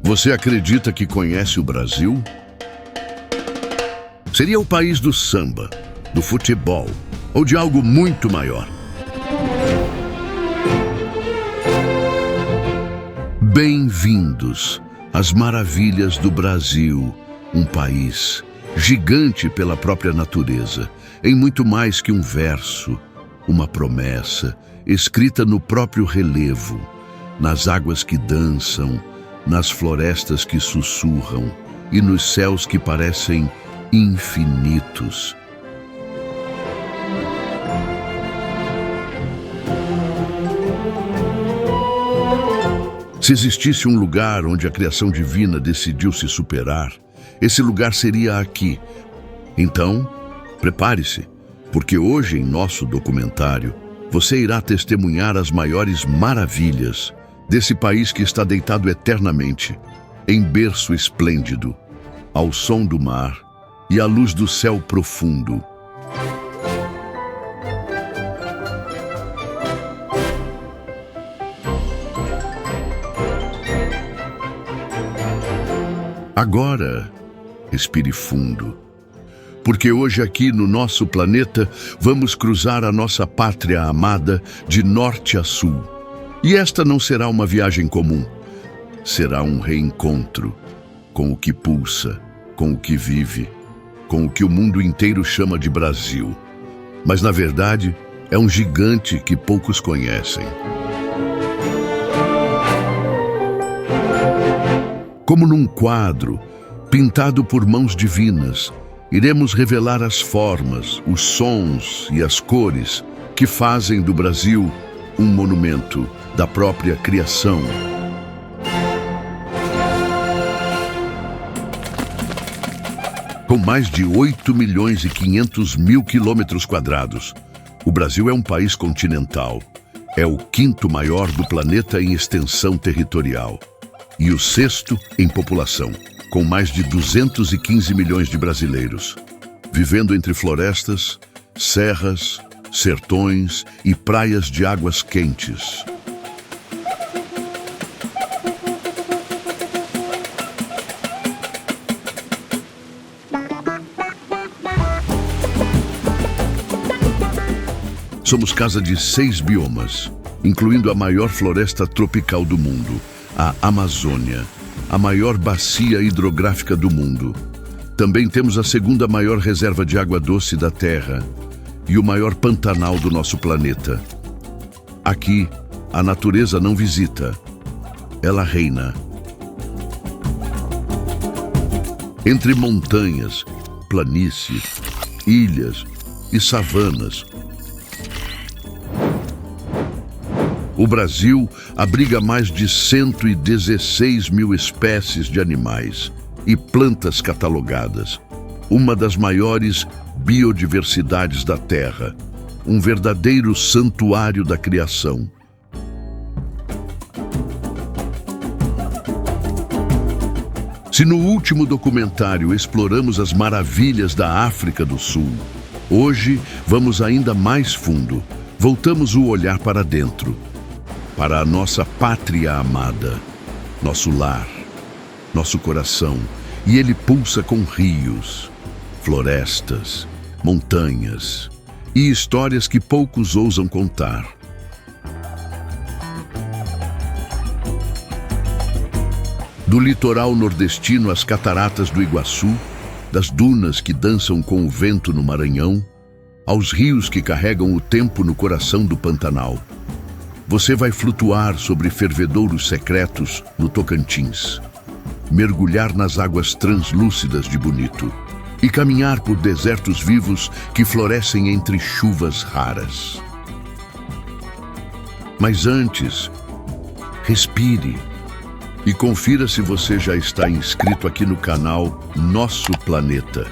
Você acredita que conhece o Brasil? Seria o país do samba, do futebol ou de algo muito maior? Bem-vindos às maravilhas do Brasil, um país gigante pela própria natureza, em muito mais que um verso, uma promessa escrita no próprio relevo, nas águas que dançam, nas florestas que sussurram e nos céus que parecem infinitos. Se existisse um lugar onde a criação divina decidiu se superar, esse lugar seria aqui. Então, prepare-se, porque hoje em nosso documentário você irá testemunhar as maiores maravilhas desse país que está deitado eternamente, em berço esplêndido, ao som do mar e à luz do céu profundo. Agora, respire fundo, porque hoje aqui no nosso planeta vamos cruzar a nossa pátria amada de norte a sul. E esta não será uma viagem comum, será um reencontro com o que pulsa, com o que vive, com o que o mundo inteiro chama de Brasil. Mas na verdade é um gigante que poucos conhecem. Como num quadro, pintado por mãos divinas, iremos revelar as formas, os sons e as cores que fazem do Brasil um monumento da própria criação. Com mais de 8.500.000 quilômetros quadrados, o Brasil é um país continental. É o quinto maior do planeta em extensão territorial e o sexto em população, com mais de 215 milhões de brasileiros, vivendo entre florestas, serras, sertões e praias de águas quentes. Somos casa de 6 biomas, incluindo a maior floresta tropical do mundo, a Amazônia, a maior bacia hidrográfica do mundo. Também temos a segunda maior reserva de água doce da Terra e o maior pantanal do nosso planeta. Aqui, a natureza não visita, ela reina. Entre montanhas, planícies, ilhas e savanas, o Brasil abriga mais de 116 mil espécies de animais e plantas catalogadas, uma das maiores biodiversidades da Terra, um verdadeiro santuário da criação. Se no último documentário exploramos as maravilhas da África do Sul, hoje vamos ainda mais fundo, voltamos o olhar para dentro, para a nossa pátria amada, nosso lar, nosso coração, e ele pulsa com rios, florestas, montanhas e histórias que poucos ousam contar. Do litoral nordestino às cataratas do Iguaçu, das dunas que dançam com o vento no Maranhão, aos rios que carregam o tempo no coração do Pantanal. Você vai flutuar sobre fervedouros secretos no Tocantins, mergulhar nas águas translúcidas de Bonito e caminhar por desertos vivos que florescem entre chuvas raras. Mas antes, respire e confira se você já está inscrito aqui no canal Nosso Planeta.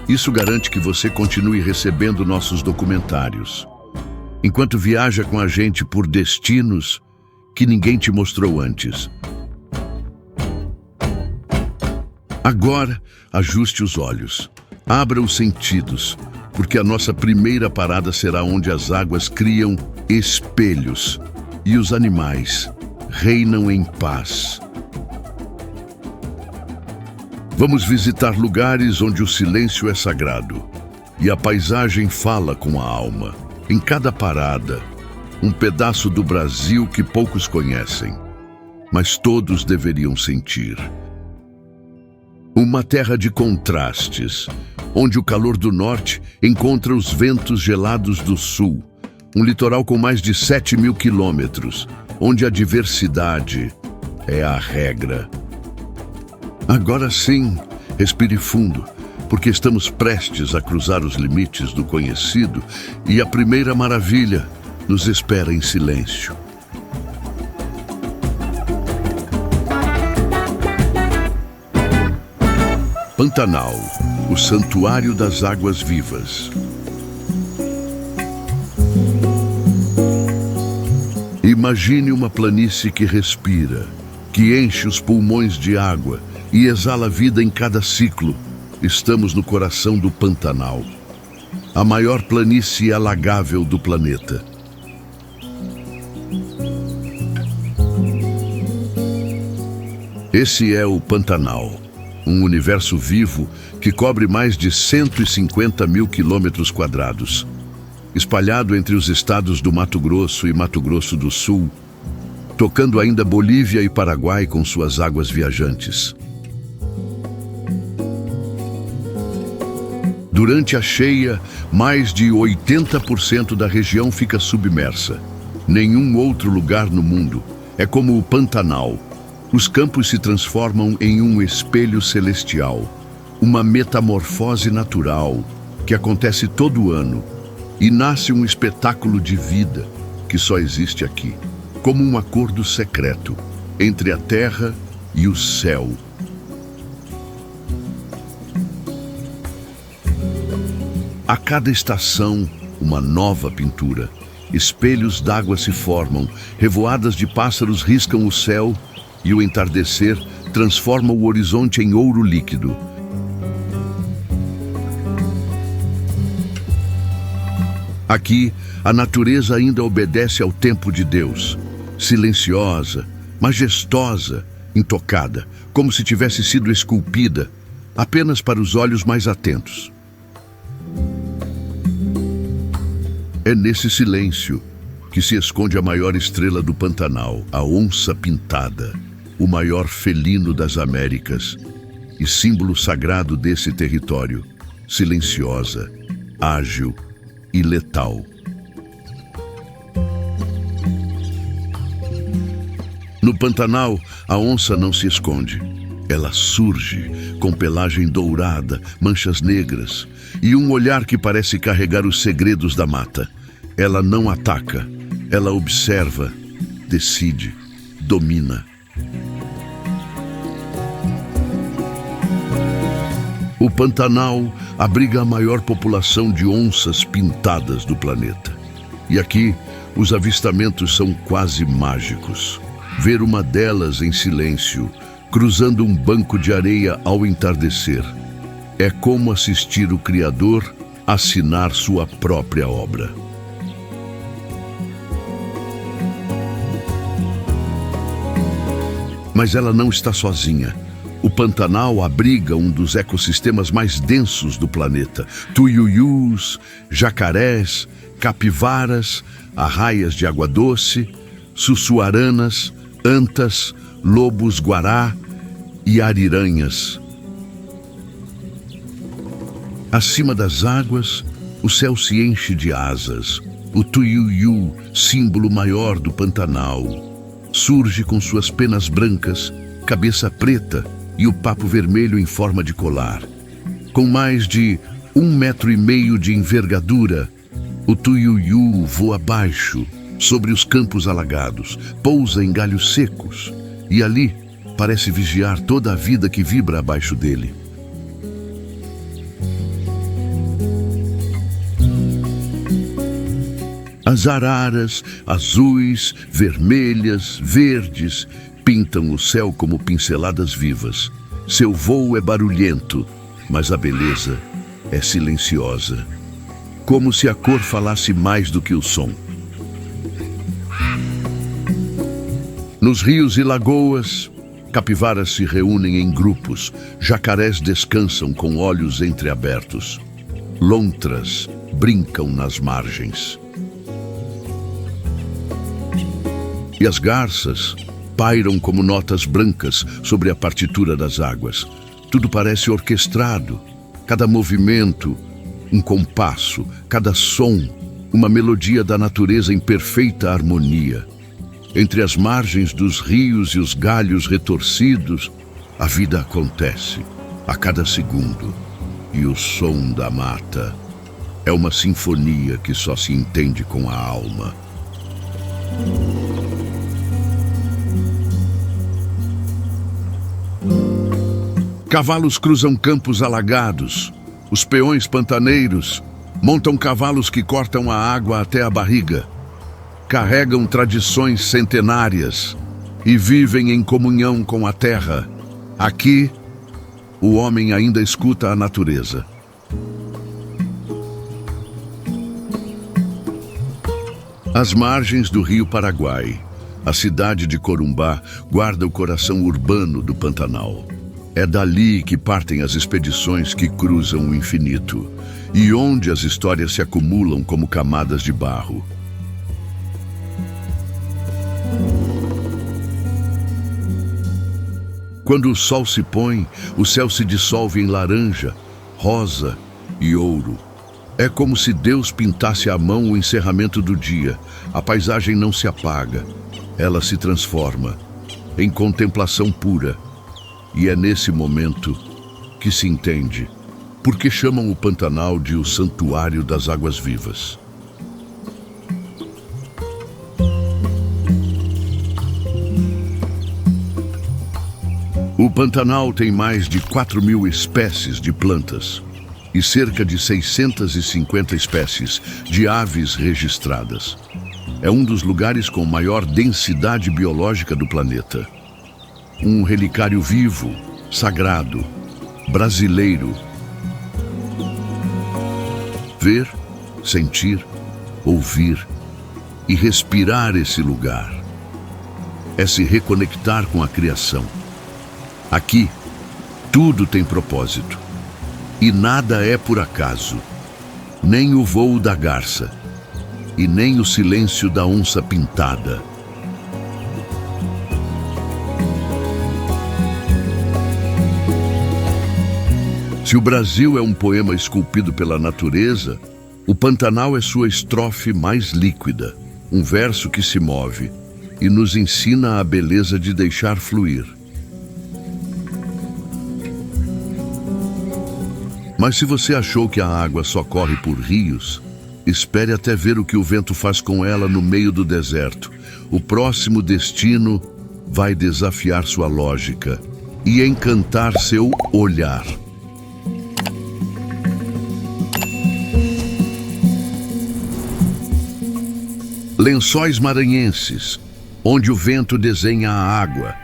Isso garante que você continue recebendo nossos documentários, enquanto viaja com a gente por destinos que ninguém te mostrou antes. Agora, ajuste os olhos, abra os sentidos, porque a nossa primeira parada será onde as águas criam espelhos e os animais reinam em paz. Vamos visitar lugares onde o silêncio é sagrado e a paisagem fala com a alma. Em cada parada, um pedaço do Brasil que poucos conhecem, mas todos deveriam sentir. Uma terra de contrastes, onde o calor do norte encontra os ventos gelados do sul. Um litoral com mais de 7.000 quilômetros, onde a diversidade é a regra. Agora sim, respire fundo, porque estamos prestes a cruzar os limites do conhecido e a primeira maravilha nos espera em silêncio. Pantanal, o santuário das águas vivas. Imagine uma planície que respira, que enche os pulmões de água e exala vida em cada ciclo. Estamos no coração do Pantanal, a maior planície alagável do planeta. Esse é o Pantanal, um universo vivo que cobre mais de 150.000 quilômetros quadrados, espalhado entre os estados do Mato Grosso e Mato Grosso do Sul, tocando ainda Bolívia e Paraguai com suas águas viajantes. Durante a cheia, mais de 80% da região fica submersa. Nenhum outro lugar no mundo é como o Pantanal. Os campos se transformam em um espelho celestial, uma metamorfose natural que acontece todo ano, e nasce um espetáculo de vida que só existe aqui, como um acordo secreto entre a terra e o céu. A cada estação, uma nova pintura. Espelhos d'água se formam, revoadas de pássaros riscam o céu e o entardecer transforma o horizonte em ouro líquido. Aqui, a natureza ainda obedece ao tempo de Deus, silenciosa, majestosa, intocada, como se tivesse sido esculpida, apenas para os olhos mais atentos. É nesse silêncio que se esconde a maior estrela do Pantanal, a onça pintada, o maior felino das Américas e símbolo sagrado desse território, silenciosa, ágil e letal. No Pantanal, a onça não se esconde. Ela surge com pelagem dourada, manchas negras e um olhar que parece carregar os segredos da mata. Ela não ataca, ela observa, decide, domina. O Pantanal abriga a maior população de onças pintadas do planeta. E aqui, os avistamentos são quase mágicos. Ver uma delas em silêncio, cruzando um banco de areia ao entardecer, é como assistir o Criador assinar sua própria obra. Mas ela não está sozinha. O Pantanal abriga um dos ecossistemas mais densos do planeta. Tuiuius, jacarés, capivaras, arraias de água doce, sussuaranas, antas, lobos-guará e ariranhas. Acima das águas, o céu se enche de asas. O tuiuiu, símbolo maior do Pantanal, surge com suas penas brancas, cabeça preta e o papo vermelho em forma de colar. Com mais de 1,5 metro de envergadura, o tuiuiu voa baixo, sobre os campos alagados, pousa em galhos secos e ali parece vigiar toda a vida que vibra abaixo dele. As araras, azuis, vermelhas, verdes, pintam o céu como pinceladas vivas. Seu voo é barulhento, mas a beleza é silenciosa, como se a cor falasse mais do que o som. Nos rios e lagoas, Capivaras se reúnem em grupos, jacarés descansam com olhos entreabertos. Lontras brincam nas margens. E as garças pairam como notas brancas sobre a partitura das águas. Tudo parece orquestrado, cada movimento, um compasso, cada som, uma melodia da natureza em perfeita harmonia. Entre as margens dos rios e os galhos retorcidos, a vida acontece a cada segundo. E o som da mata é uma sinfonia que só se entende com a alma. Cavalos cruzam campos alagados. Os peões pantaneiros montam cavalos que cortam a água até a barriga. Carregam tradições centenárias e vivem em comunhão com a terra. Aqui, o homem ainda escuta a natureza. Às margens do rio Paraguai, a cidade de Corumbá guarda o coração urbano do Pantanal. É dali que partem as expedições que cruzam o infinito e onde as histórias se acumulam como camadas de barro. Quando o sol se põe, o céu se dissolve em laranja, rosa e ouro. É como se Deus pintasse à mão o encerramento do dia. A paisagem não se apaga, ela se transforma em contemplação pura. E é nesse momento que se entende por que chamam o Pantanal de o Santuário das Águas Vivas. O Pantanal tem mais de 4.000 espécies de plantas e cerca de 650 espécies de aves registradas. É um dos lugares com maior densidade biológica do planeta. Um relicário vivo, sagrado, brasileiro. Ver, sentir, ouvir e respirar esse lugar é se reconectar com a criação. Aqui, tudo tem propósito e nada é por acaso, nem o voo da garça e nem o silêncio da onça pintada. Se o Brasil é um poema esculpido pela natureza, o Pantanal é sua estrofe mais líquida, um verso que se move e nos ensina a beleza de deixar fluir. Mas se você achou que a água só corre por rios, espere até ver o que o vento faz com ela no meio do deserto. O próximo destino vai desafiar sua lógica e encantar seu olhar. Lençóis Maranhenses, onde o vento desenha a água.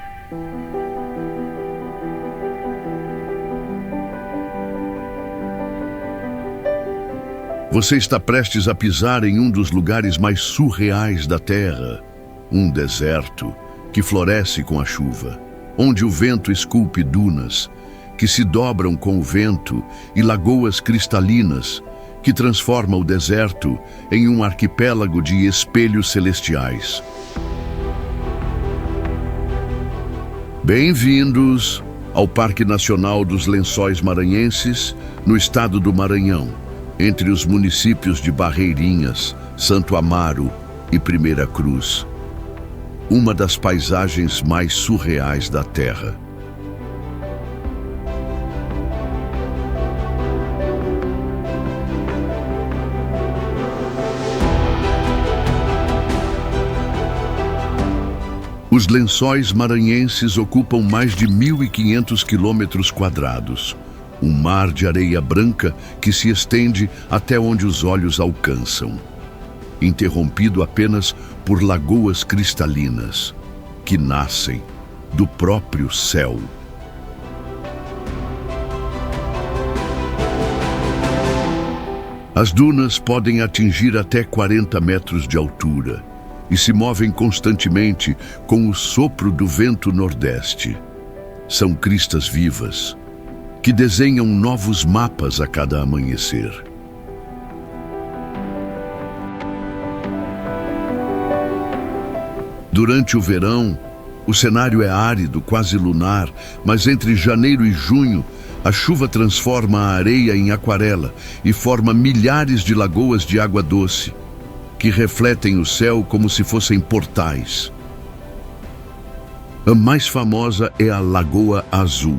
Você está prestes a pisar em um dos lugares mais surreais da Terra, um deserto que floresce com a chuva, onde o vento esculpe dunas que se dobram com o vento e lagoas cristalinas que transforma o deserto em um arquipélago de espelhos celestiais. Bem-vindos ao Parque Nacional dos Lençóis Maranhenses, no estado do Maranhão, entre os municípios de Barreirinhas, Santo Amaro e Primeira Cruz. Uma das paisagens mais surreais da Terra. Os lençóis maranhenses ocupam mais de 1.500 quilômetros quadrados. Um mar de areia branca que se estende até onde os olhos alcançam, interrompido apenas por lagoas cristalinas que nascem do próprio céu. As dunas podem atingir até 40 metros de altura e se movem constantemente com o sopro do vento nordeste. São cristas vivas, que desenham novos mapas a cada amanhecer. Durante o verão, o cenário é árido, quase lunar, mas entre janeiro e junho, a chuva transforma a areia em aquarela e forma milhares de lagoas de água doce, que refletem o céu como se fossem portais. A mais famosa é a Lagoa Azul,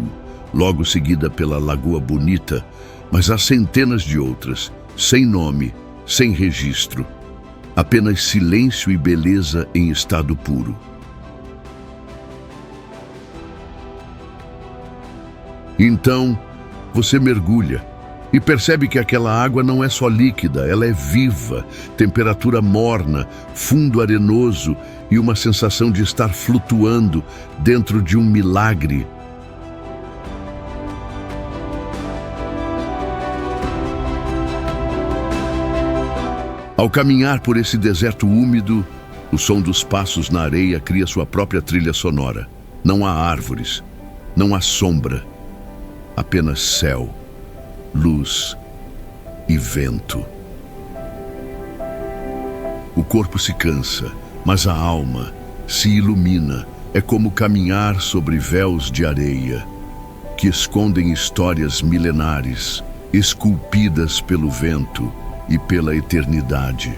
logo seguida pela Lagoa Bonita, mas há centenas de outras, sem nome, sem registro. Apenas silêncio e beleza em estado puro. Então, você mergulha e percebe que aquela água não é só líquida, ela é viva, temperatura morna, fundo arenoso e uma sensação de estar flutuando dentro de um milagre. Ao caminhar por esse deserto úmido, o som dos passos na areia cria sua própria trilha sonora. Não há árvores, não há sombra, apenas céu, luz e vento. O corpo se cansa, mas a alma se ilumina. É como caminhar sobre véus de areia, que escondem histórias milenares, esculpidas pelo vento e pela eternidade.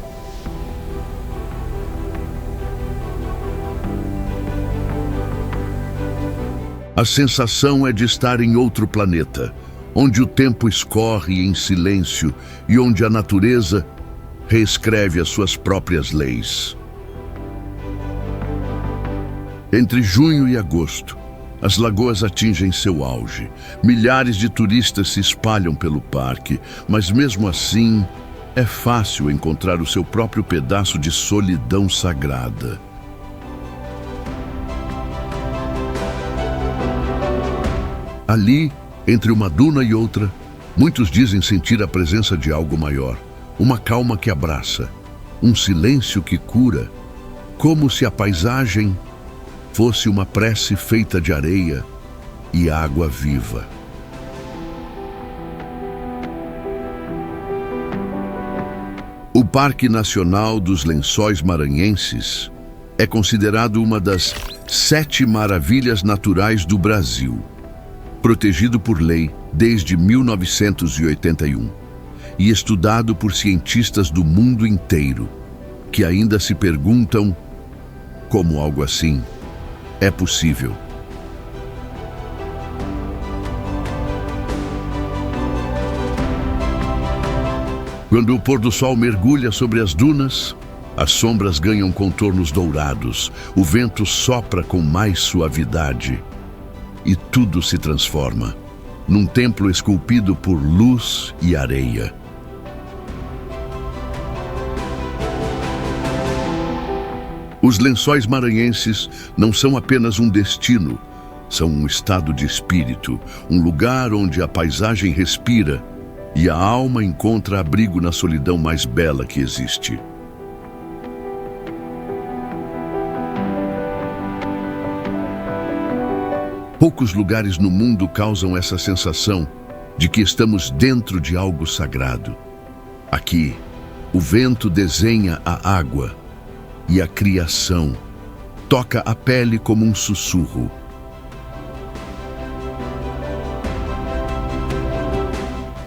A sensação é de estar em outro planeta, onde o tempo escorre em silêncio e onde a natureza reescreve as suas próprias leis. Entre junho e agosto, as lagoas atingem seu auge. Milhares de turistas se espalham pelo parque, mas mesmo assim, é fácil encontrar o seu próprio pedaço de solidão sagrada. Ali, entre uma duna e outra, muitos dizem sentir a presença de algo maior, uma calma que abraça, um silêncio que cura, como se a paisagem fosse uma prece feita de areia e água viva. O Parque Nacional dos Lençóis Maranhenses é considerado uma das 7 maravilhas naturais do Brasil, protegido por lei desde 1981 e estudado por cientistas do mundo inteiro, que ainda se perguntam como algo assim é possível. Quando o pôr do sol mergulha sobre as dunas, as sombras ganham contornos dourados, o vento sopra com mais suavidade e tudo se transforma num templo esculpido por luz e areia. Os Lençóis Maranhenses não são apenas um destino, são um estado de espírito, um lugar onde a paisagem respira e a alma encontra abrigo na solidão mais bela que existe. Poucos lugares no mundo causam essa sensação de que estamos dentro de algo sagrado. Aqui, o vento desenha a água e a criação toca a pele como um sussurro.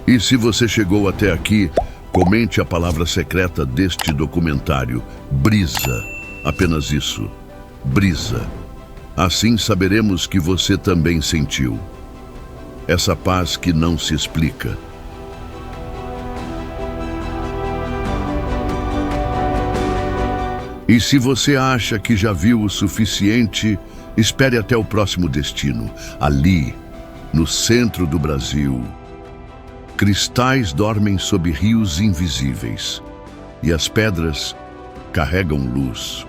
E se você chegou até aqui, comente a palavra secreta deste documentário: brisa. Apenas isso, brisa. Assim saberemos que você também sentiu essa paz que não se explica. E se você acha que já viu o suficiente, espere até o próximo destino. Ali, no centro do Brasil, cristais dormem sob rios invisíveis e as pedras carregam luz.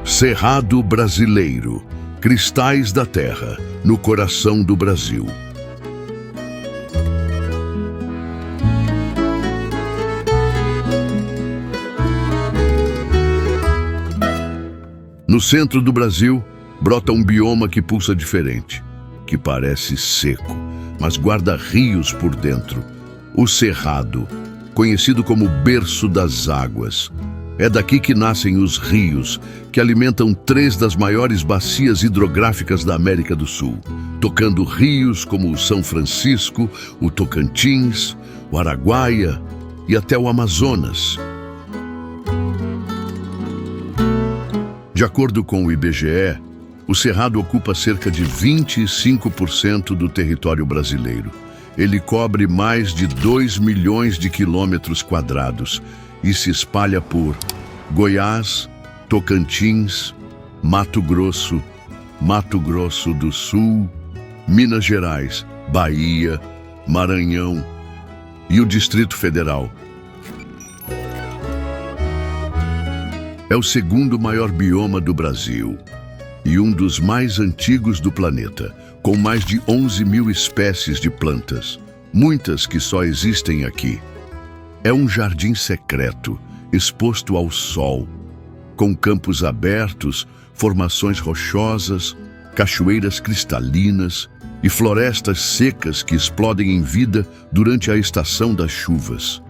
Cerrado Brasileiro, cristais da terra, no coração do Brasil. No centro do Brasil, brota um bioma que pulsa diferente, que parece seco, mas guarda rios por dentro. O Cerrado, conhecido como berço das águas. É daqui que nascem os rios, que alimentam 3 das maiores bacias hidrográficas da América do Sul, tocando rios como o São Francisco, o Tocantins, o Araguaia e até o Amazonas. De acordo com o IBGE, o Cerrado ocupa cerca de 25% do território brasileiro. Ele cobre mais de 2 milhões de quilômetros quadrados e se espalha por Goiás, Tocantins, Mato Grosso do Sul, Minas Gerais, Bahia, Maranhão e o Distrito Federal. É o segundo maior bioma do Brasil e um dos mais antigos do planeta, com mais de 11 mil espécies de plantas, muitas que só existem aqui. É um jardim secreto, exposto ao sol, com campos abertos, formações rochosas, cachoeiras cristalinas e florestas secas que explodem em vida durante a estação das chuvas.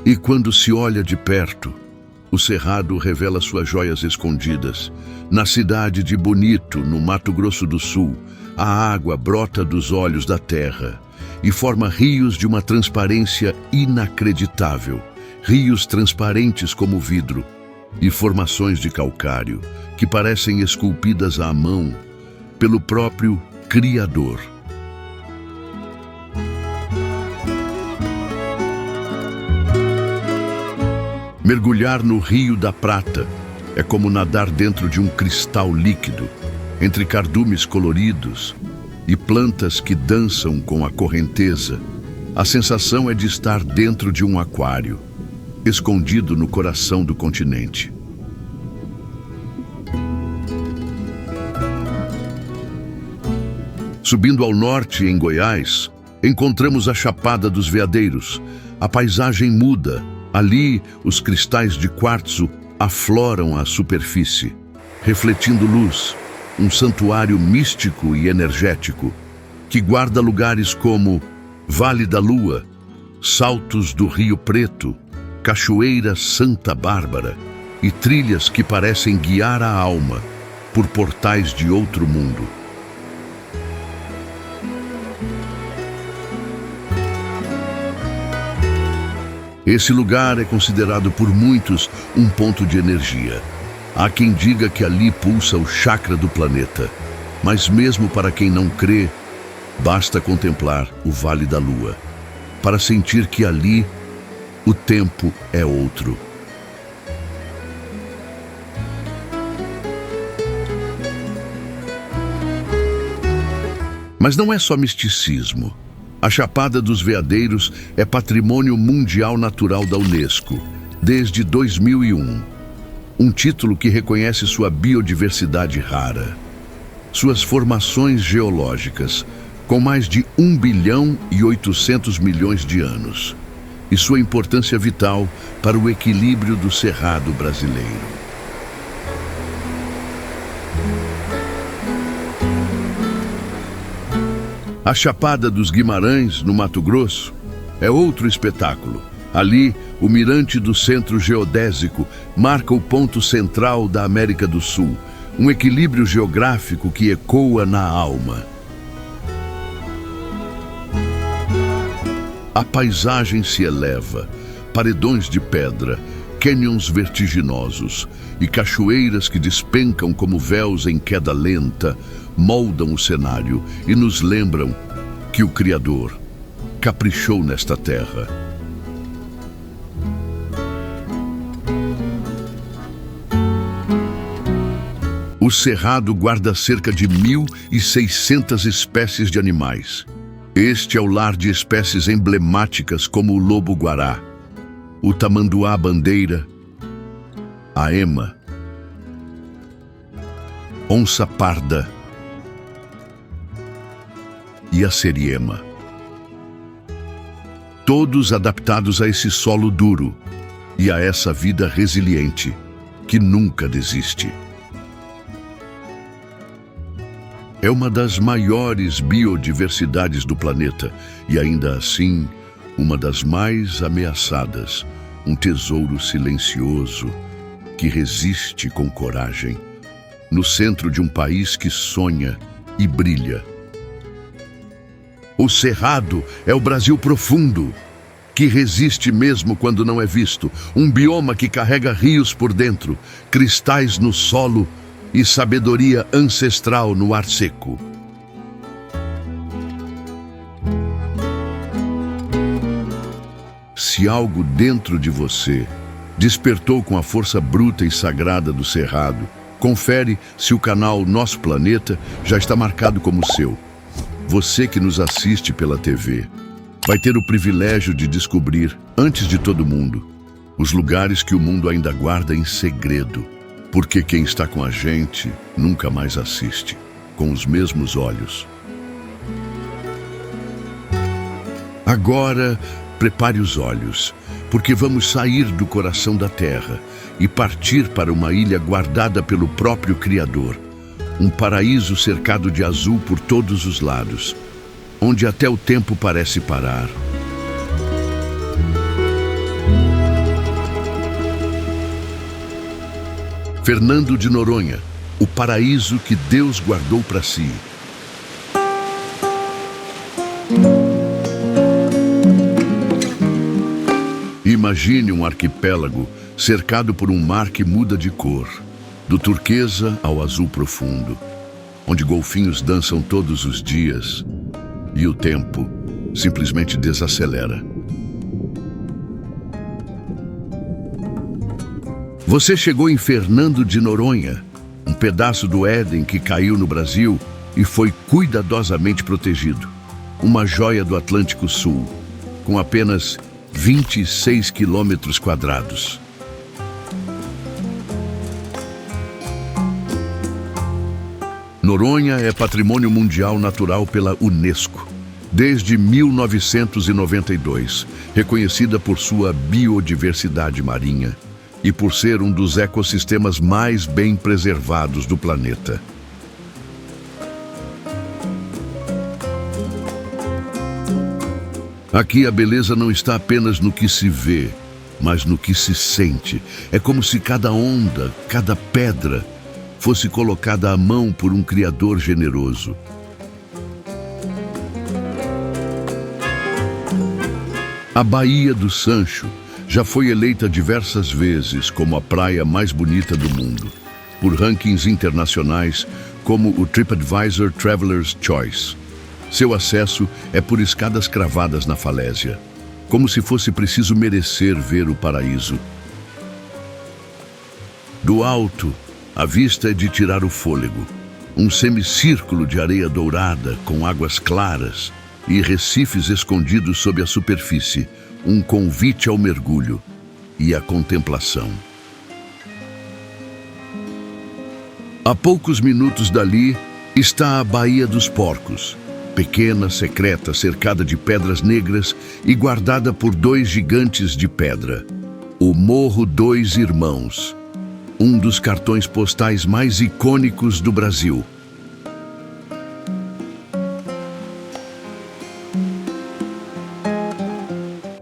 E quando se olha de perto, o Cerrado revela suas joias escondidas. Na cidade de Bonito, no Mato Grosso do Sul, a água brota dos olhos da terra e forma rios de uma transparência inacreditável. Rios transparentes como vidro e formações de calcário que parecem esculpidas à mão pelo próprio Criador. Mergulhar no Rio da Prata é como nadar dentro de um cristal líquido, entre cardumes coloridos e plantas que dançam com a correnteza. A sensação é de estar dentro de um aquário, escondido no coração do continente. Subindo ao norte, em Goiás, encontramos a Chapada dos Veadeiros. A paisagem muda. Ali, os cristais de quartzo afloram a superfície, refletindo luz, um santuário místico e energético, que guarda lugares como Vale da Lua, Saltos do Rio Preto, Cachoeira Santa Bárbara e trilhas que parecem guiar a alma por portais de outro mundo. Esse lugar é considerado por muitos um ponto de energia. Há quem diga que ali pulsa o chakra do planeta, mas mesmo para quem não crê, basta contemplar o Vale da Lua para sentir que ali o tempo é outro. Mas não é só misticismo. A Chapada dos Veadeiros é Patrimônio Mundial Natural da Unesco, desde 2001. Um título que reconhece sua biodiversidade rara, suas formações geológicas, com mais de 1 bilhão e 800 milhões de anos, e sua importância vital para o equilíbrio do Cerrado brasileiro. A Chapada dos Guimarães, no Mato Grosso, é outro espetáculo. Ali, o mirante do Centro Geodésico marca o ponto central da América do Sul, um equilíbrio geográfico que ecoa na alma. A paisagem se eleva, paredões de pedra, cânions vertiginosos e cachoeiras que despencam como véus em queda lenta, moldam o cenário e nos lembram que o Criador caprichou nesta terra. O Cerrado guarda cerca de 1.600 espécies de animais. Este é o lar de espécies emblemáticas como o lobo-guará, o tamanduá-bandeira, a ema, onça-parda e a seriema. todos adaptados a esse solo duro e a essa vida resiliente que nunca desiste. É uma das maiores biodiversidades do planeta e ainda assim uma das mais ameaçadas, um tesouro silencioso que resiste com coragem, no centro de um país que sonha e brilha. O Cerrado é o Brasil profundo, que resiste mesmo quando não é visto, um bioma que carrega rios por dentro, cristais no solo e sabedoria ancestral no ar seco. Se algo dentro de você despertou com a força bruta e sagrada do Cerrado, confere se o canal Nosso Planeta já está marcado como seu. Você que nos assiste pela TV vai ter o privilégio de descobrir, antes de todo mundo, os lugares que o mundo ainda guarda em segredo, porque quem está com a gente nunca mais assiste com os mesmos olhos. Agora, prepare os olhos, porque vamos sair do coração da Terra e partir para uma ilha guardada pelo próprio Criador, um paraíso cercado de azul por todos os lados, onde até o tempo parece parar. Fernando de Noronha, o paraíso que Deus guardou para si. Imagine um arquipélago cercado por um mar que muda de cor, do turquesa ao azul profundo, onde golfinhos dançam todos os dias e o tempo simplesmente desacelera. Você chegou em Fernando de Noronha, um pedaço do Éden que caiu no Brasil e foi cuidadosamente protegido. Uma joia do Atlântico Sul, com apenas 26 quilômetros quadrados. Noronha é Patrimônio Mundial Natural pela Unesco, desde 1992, reconhecida por sua biodiversidade marinha e por ser um dos ecossistemas mais bem preservados do planeta. Aqui a beleza não está apenas no que se vê, mas no que se sente. É como se cada onda, cada pedra, fosse colocada à mão por um Criador generoso. A Baía do Sancho já foi eleita diversas vezes como a praia mais bonita do mundo, por rankings internacionais como o TripAdvisor Traveler's Choice. Seu acesso é por escadas cravadas na falésia, como se fosse preciso merecer ver o paraíso. Do alto, a vista é de tirar o fôlego. Um semicírculo de areia dourada com águas claras e recifes escondidos sob a superfície, um convite ao mergulho e à contemplação. A poucos minutos dali está a Baía dos Porcos, pequena, secreta, cercada de pedras negras e guardada por dois gigantes de pedra, o Morro Dois Irmãos, um dos cartões postais mais icônicos do Brasil.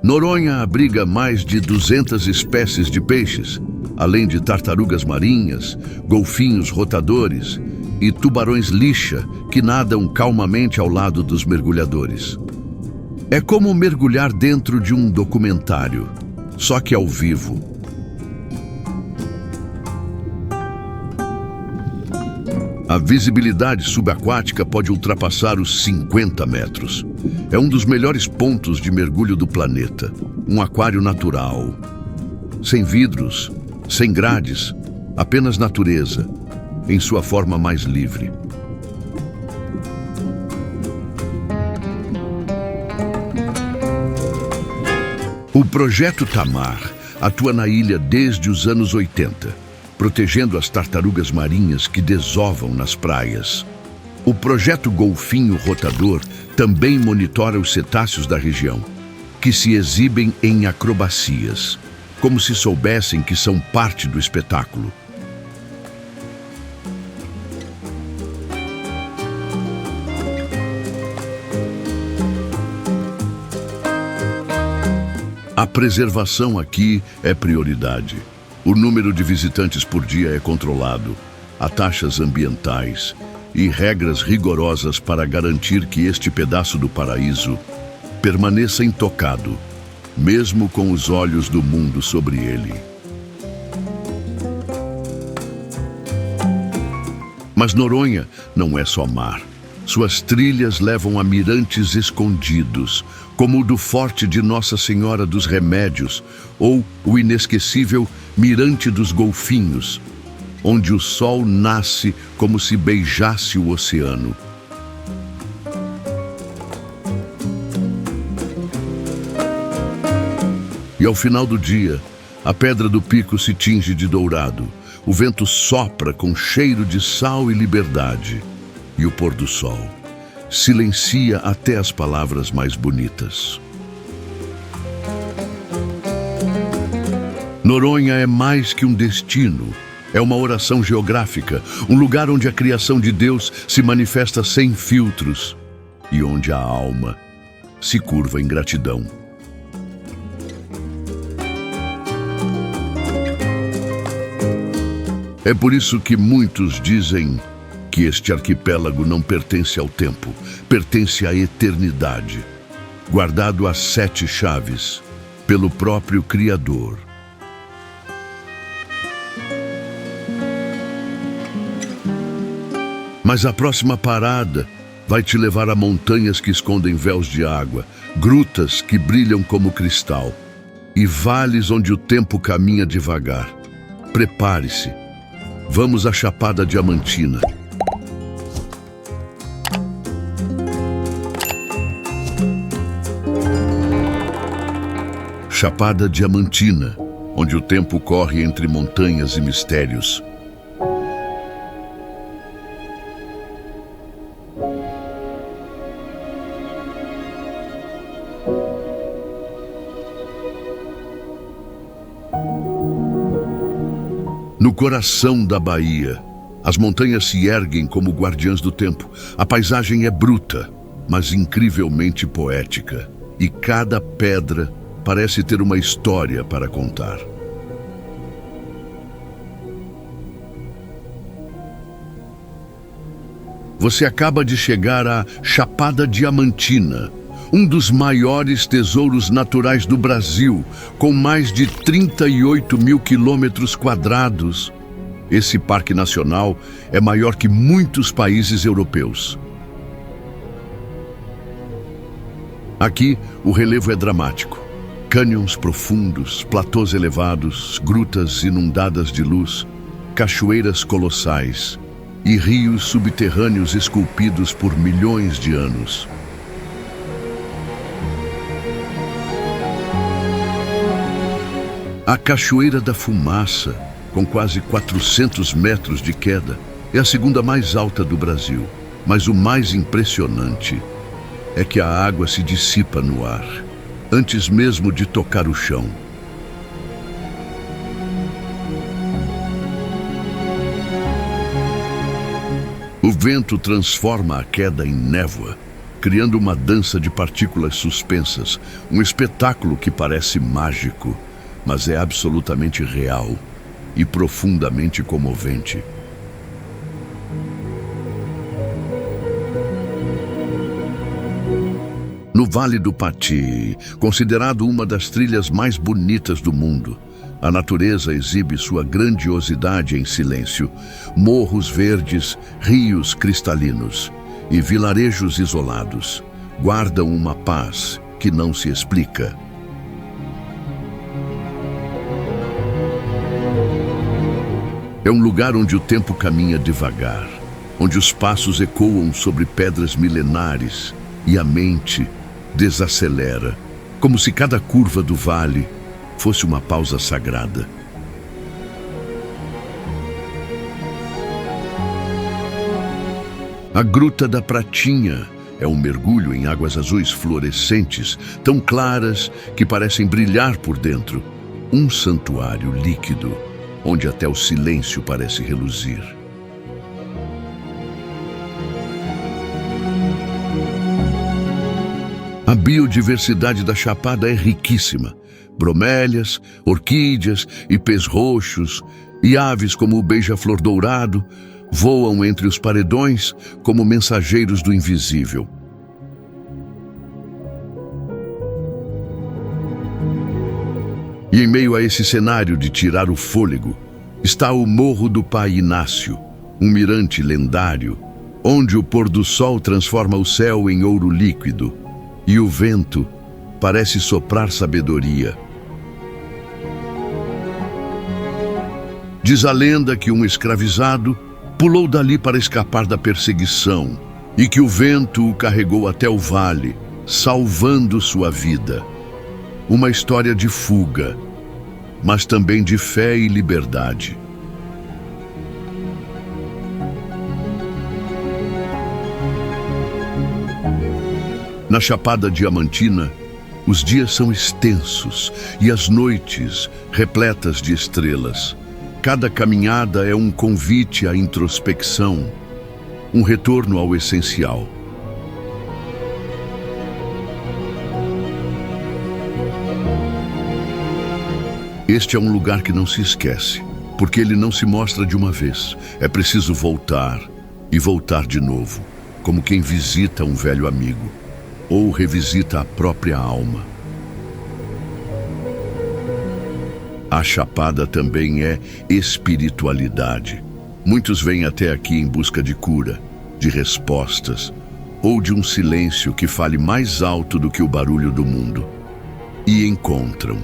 Noronha abriga mais de 200 espécies de peixes, além de tartarugas marinhas, golfinhos rotadores e tubarões-lixa que nadam calmamente ao lado dos mergulhadores. É como mergulhar dentro de um documentário, só que ao vivo. A visibilidade subaquática pode ultrapassar os 50 metros. É um dos melhores pontos de mergulho do planeta. Um aquário natural, sem vidros, sem grades, apenas natureza, em sua forma mais livre. O Projeto Tamar atua na ilha desde os anos 80. Protegendo as tartarugas marinhas que desovam nas praias. O projeto Golfinho Rotador também monitora os cetáceos da região, que se exibem em acrobacias, como se soubessem que são parte do espetáculo. A preservação aqui é prioridade. O número de visitantes por dia é controlado, há taxas ambientais e regras rigorosas para garantir que este pedaço do paraíso permaneça intocado, mesmo com os olhos do mundo sobre ele. Mas Noronha não é só mar. Suas trilhas levam a mirantes escondidos, como o do Forte de Nossa Senhora dos Remédios ou o inesquecível Mirante dos Golfinhos, onde o sol nasce como se beijasse o oceano. E ao final do dia, a pedra do pico se tinge de dourado, o vento sopra com cheiro de sal e liberdade, e o pôr do sol silencia até as palavras mais bonitas. Noronha é mais que um destino, é uma oração geográfica, um lugar onde a criação de Deus se manifesta sem filtros e onde a alma se curva em gratidão. É por isso que muitos dizem que este arquipélago não pertence ao tempo, pertence à eternidade, guardado às 7 chaves pelo próprio Criador. Mas a próxima parada vai te levar a montanhas que escondem véus de água, grutas que brilham como cristal e vales onde o tempo caminha devagar. Prepare-se. Vamos à Chapada Diamantina. Chapada Diamantina, onde o tempo corre entre montanhas e mistérios. No coração da Bahia, as montanhas se erguem como guardiãs do tempo. A paisagem é bruta, mas incrivelmente poética, e cada pedra parece ter uma história para contar. Você acaba de chegar à Chapada Diamantina, um dos maiores tesouros naturais do Brasil, com mais de 38 mil quilômetros quadrados. Esse parque nacional é maior que muitos países europeus. Aqui, o relevo é dramático. Cânions profundos, platôs elevados, grutas inundadas de luz, cachoeiras colossais e rios subterrâneos esculpidos por milhões de anos. A Cachoeira da Fumaça, com quase 400 metros de queda, é a segunda mais alta do Brasil. Mas o mais impressionante é que a água se dissipa no ar, antes mesmo de tocar o chão. O vento transforma a queda em névoa, criando uma dança de partículas suspensas, um espetáculo que parece mágico, mas é absolutamente real e profundamente comovente. No Vale do Pati, considerado uma das trilhas mais bonitas do mundo, a natureza exibe sua grandiosidade em silêncio. Morros verdes, rios cristalinos e vilarejos isolados guardam uma paz que não se explica. É um lugar onde o tempo caminha devagar, onde os passos ecoam sobre pedras milenares e a mente desacelera, como se cada curva do vale fosse uma pausa sagrada. A Gruta da Pratinha É um mergulho em águas azuis fluorescentes, tão claras que parecem brilhar por dentro. Um santuário líquido, onde até o silêncio parece reluzir. A biodiversidade da Chapada é riquíssima. Bromélias, orquídeas, ipês roxos e aves como o beija-flor dourado voam entre os paredões como mensageiros do invisível. E em meio a esse cenário de tirar o fôlego, está o Morro do Pai Inácio, um mirante lendário, onde o pôr do sol transforma o céu em ouro líquido e o vento parece soprar sabedoria. Diz a lenda que um escravizado pulou dali para escapar da perseguição e que o vento o carregou até o vale, salvando sua vida. Uma história de fuga, mas também de fé e liberdade. Na Chapada Diamantina, os dias são extensos e as noites repletas de estrelas. Cada caminhada é um convite à introspecção, um retorno ao essencial. Este é um lugar que não se esquece, porque ele não se mostra de uma vez. É preciso voltar e voltar de novo, como quem visita um velho amigo ou revisita a própria alma. A Chapada também é espiritualidade. Muitos vêm até aqui em busca de cura, de respostas, ou de um silêncio que fale mais alto do que o barulho do mundo. E encontram.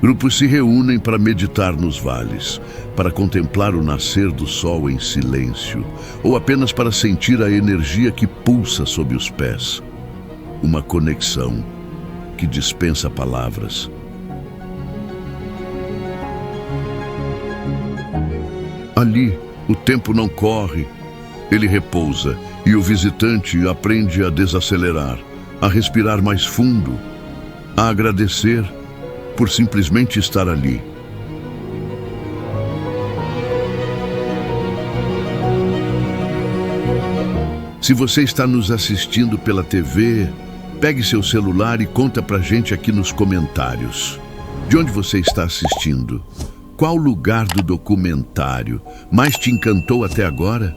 Grupos se reúnem para meditar nos vales, para contemplar o nascer do sol em silêncio, ou apenas para sentir a energia que pulsa sob os pés. Uma conexão que dispensa palavras. Ali, o tempo não corre, ele repousa, e o visitante aprende a desacelerar, a respirar mais fundo, a agradecer por simplesmente estar ali. Se você está nos assistindo pela TV, pegue seu celular e conta pra gente aqui nos comentários. De onde você está assistindo? Qual lugar do documentário mais te encantou até agora?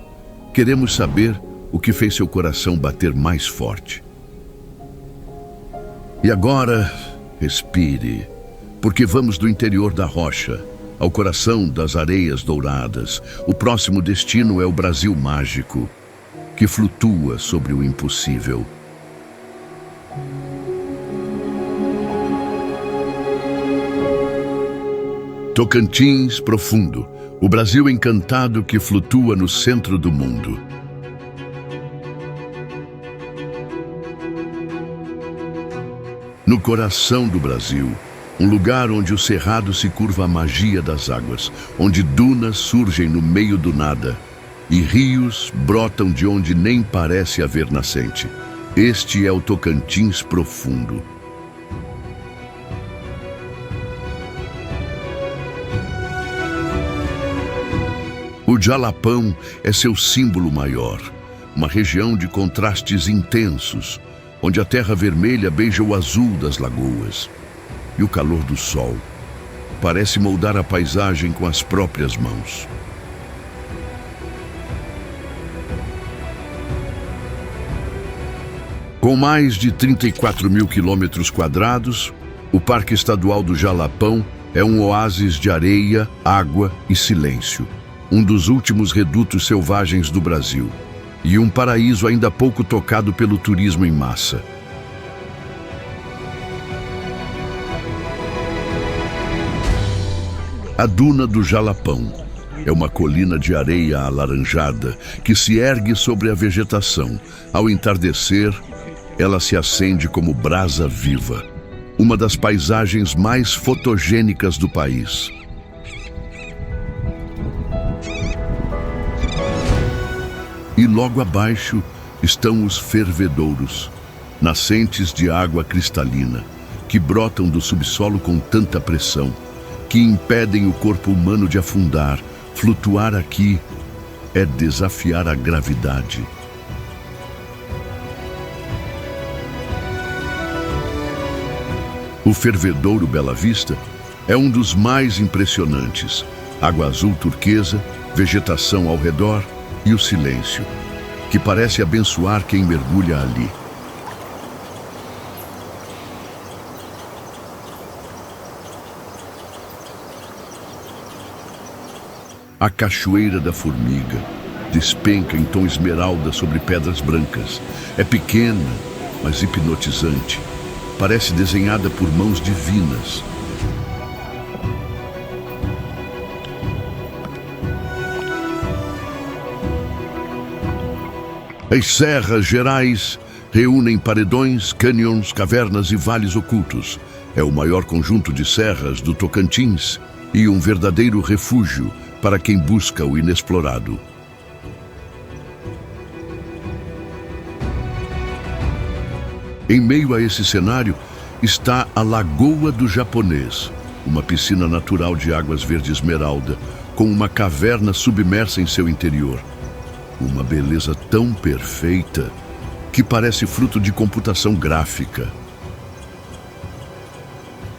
Queremos saber o que fez seu coração bater mais forte. E agora, respire, porque vamos do interior da rocha ao coração das areias douradas. O próximo destino é o Brasil mágico, que flutua sobre o impossível. Tocantins profundo, o Brasil encantado que flutua no centro do mundo. No coração do Brasil, um lugar onde o cerrado se curva à magia das águas, onde dunas surgem no meio do nada e rios brotam de onde nem parece haver nascente. Este é o Tocantins profundo. O Jalapão é seu símbolo maior, uma região de contrastes intensos, onde a terra vermelha beija o azul das lagoas. E o calor do sol parece moldar a paisagem com as próprias mãos. Com mais de 34 mil quilômetros quadrados, o Parque Estadual do Jalapão é um oásis de areia, água e silêncio. Um dos últimos redutos selvagens do Brasil. E um paraíso ainda pouco tocado pelo turismo em massa. A Duna do Jalapão é uma colina de areia alaranjada que se ergue sobre a vegetação. Ao entardecer, ela se acende como brasa viva, uma das paisagens mais fotogênicas do país. E logo abaixo estão os fervedouros, nascentes de água cristalina, que brotam do subsolo com tanta pressão, que impedem o corpo humano de afundar. Flutuar aqui é desafiar a gravidade. O fervedouro Bela Vista é um dos mais impressionantes. Água azul turquesa, vegetação ao redor e o silêncio, que parece abençoar quem mergulha ali. A Cachoeira da Formiga despenca em tom esmeralda sobre pedras brancas. É pequena, mas hipnotizante. Parece desenhada por mãos divinas. As Serras Gerais reúnem paredões, cânions, cavernas e vales ocultos. É o maior conjunto de serras do Tocantins e um verdadeiro refúgio para quem busca o inexplorado. Em meio a esse cenário está a Lagoa do Japonês, uma piscina natural de águas verde esmeralda, com uma caverna submersa em seu interior. Uma beleza tão perfeita que parece fruto de computação gráfica.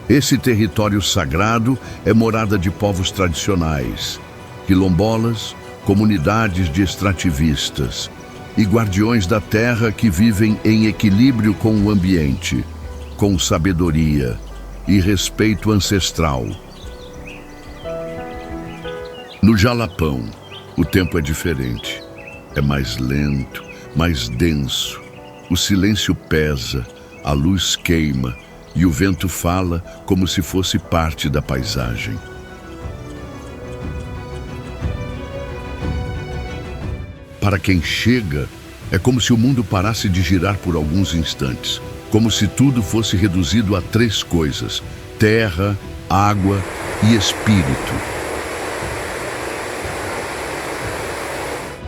Esse território sagrado é morada de povos tradicionais, quilombolas, comunidades de extrativistas e guardiões da terra que vivem em equilíbrio com o ambiente, com sabedoria e respeito ancestral. No Jalapão, o tempo é diferente. É mais lento, mais denso. O silêncio pesa, a luz queima e o vento fala como se fosse parte da paisagem. Para quem chega, é como se o mundo parasse de girar por alguns instantes, como se tudo fosse reduzido a 3 coisas: terra, água e espírito.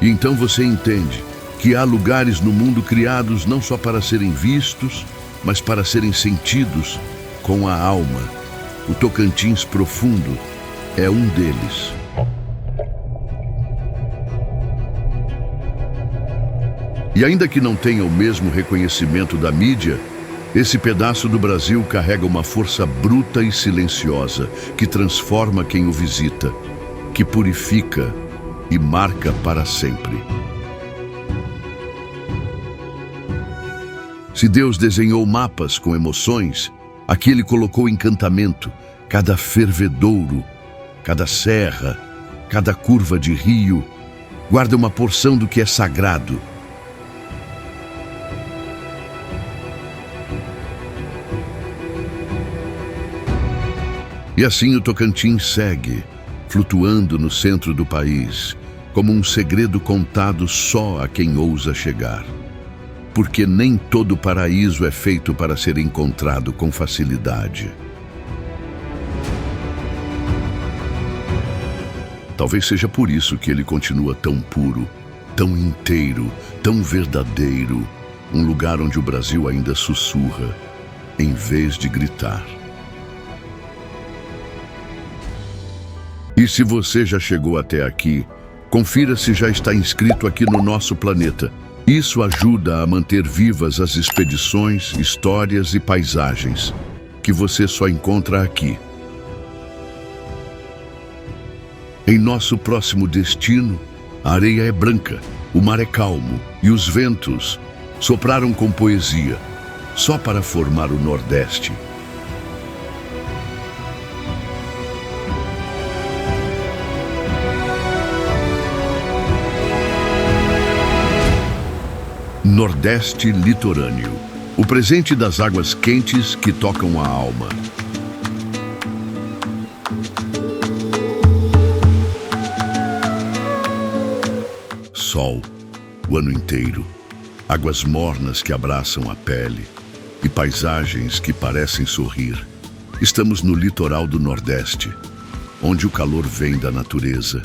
E então você entende que há lugares no mundo criados não só para serem vistos, mas para serem sentidos com a alma. O Tocantins profundo é um deles. E ainda que não tenha o mesmo reconhecimento da mídia, esse pedaço do Brasil carrega uma força bruta e silenciosa que transforma quem o visita, que purifica e marca para sempre. Se Deus desenhou mapas com emoções, aqui Ele colocou encantamento, cada fervedouro, cada serra, cada curva de rio, guarda uma porção do que é sagrado. E assim o Tocantins segue, flutuando no centro do país, como um segredo contado só a quem ousa chegar. Porque nem todo paraíso é feito para ser encontrado com facilidade. Talvez seja por isso que ele continua tão puro, tão inteiro, tão verdadeiro, um lugar onde o Brasil ainda sussurra, em vez de gritar. E se você já chegou até aqui, confira se já está inscrito aqui no nosso planeta. Isso ajuda a manter vivas as expedições, histórias e paisagens que você só encontra aqui. Em nosso próximo destino, a areia é branca, o mar é calmo e os ventos sopraram com poesia, só para formar o Nordeste. Nordeste litorâneo, o presente das águas quentes que tocam a alma. Sol, o ano inteiro, águas mornas que abraçam a pele e paisagens que parecem sorrir. Estamos no litoral do Nordeste, onde o calor vem da natureza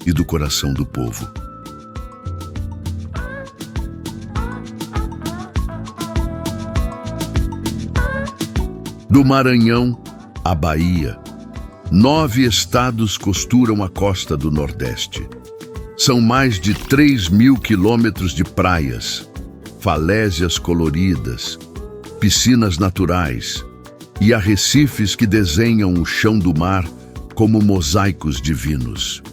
e do coração do povo. Do Maranhão à Bahia, 9 estados costuram a costa do Nordeste. São mais de 3.000 quilômetros de praias, falésias coloridas, piscinas naturais e arrecifes que desenham o chão do mar como mosaicos divinos.